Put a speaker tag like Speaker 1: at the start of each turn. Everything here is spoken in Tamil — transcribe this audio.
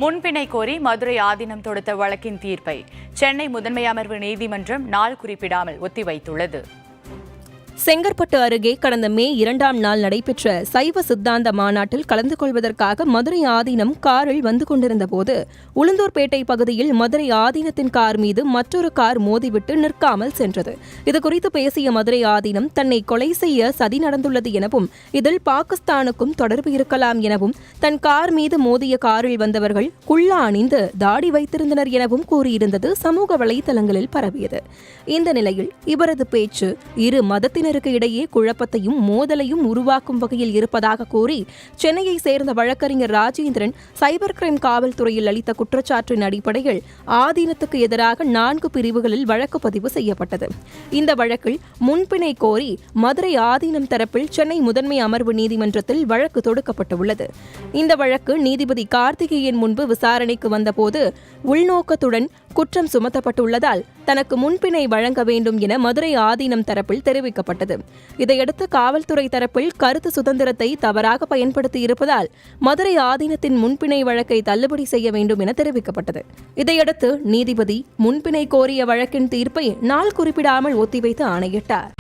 Speaker 1: முன்பிணை கோரி மதுரை ஆதீனம் தொடுத்த வழக்கின் தீர்ப்பை சென்னை முதன்மை அமர்வு நீதிமன்றம் நாள் குறிப்பிடாமல் ஒத்திவைத்துள்ளது.
Speaker 2: செங்கற்பட்டு அருகே கடந்த மே 2ஆம் நாள் நடைபெற்ற சைவ சித்தாந்த மாநாட்டில் கலந்து கொள்வதற்காக மதுரை ஆதீனம் காரில் வந்து கொண்டிருந்தபோது உளுந்தூர்பேட்டை பகுதியில் மதுரை ஆதீனத்தின் கார் மீது மற்றொரு கார் மோதிவிட்டு நிற்காமல் சென்றது. இதுகுறித்து பேசிய மதுரை ஆதீனம் தன்னை கொலை செய்ய சதி நடந்துள்ளது எனவும் இதில் பாகிஸ்தானுக்கும் தொடர்பு இருக்கலாம் எனவும் தன் கார் மீது மோதிய காரில் வந்தவர்கள் குல்லா அணிந்து தாடி வைத்திருந்தனர் எனவும் கூறியிருந்தது சமூக வலைதளங்களில் பரவியது. இந்த நிலையில் இவரது பேச்சு இரு மதத்தினர் இடையே குழப்பத்தையும் மோதலையும் உருவாக்கும் வகையில் இருப்பதாக கூறி சென்னையை சேர்ந்த வழக்கறிஞர் ராஜேந்திரன் சைபர் கிரைம் காவல்துறையில் அளித்த குற்றச்சாட்டின் அடிப்படையில் ஆதீனத்துக்கு எதிராக 4 பிரிவுகளில் வழக்கு பதிவு செய்யப்பட்டது. இந்த வழக்கில் முன்பிணை கோரி மதுரை ஆதீனம் தரப்பில் சென்னை முதன்மை அமர்வு நீதிமன்றத்தில் வழக்கு தொடுக்கப்பட்டுள்ளது. இந்த வழக்கு நீதிபதி கார்த்திகேயன் முன்பு விசாரணைக்கு வந்தபோது உள்நோக்கத்துடன் குற்றம் சுமத்தப்பட்டுள்ளதால் தனக்கு முன்பிணை வழங்க வேண்டும் என மதுரை ஆதீனம் தரப்பில் தெரிவிக்கப்பட்டது. இதையடுத்து காவல்துறை தரப்பில் கருத்து சுதந்திரத்தை தவறாக பயன்படுத்தி இருப்பதால் மதுரை ஆதீனத்தின் முன்பிணை வழக்கை தள்ளுபடி செய்ய வேண்டும் என தெரிவிக்கப்பட்டது. இதையடுத்து நீதிபதி முன்பிணை கோரிய வழக்கின் தீர்ப்பை நாள் குறிப்பிடாமல் ஒத்திவைத்து ஆணையிட்டார்.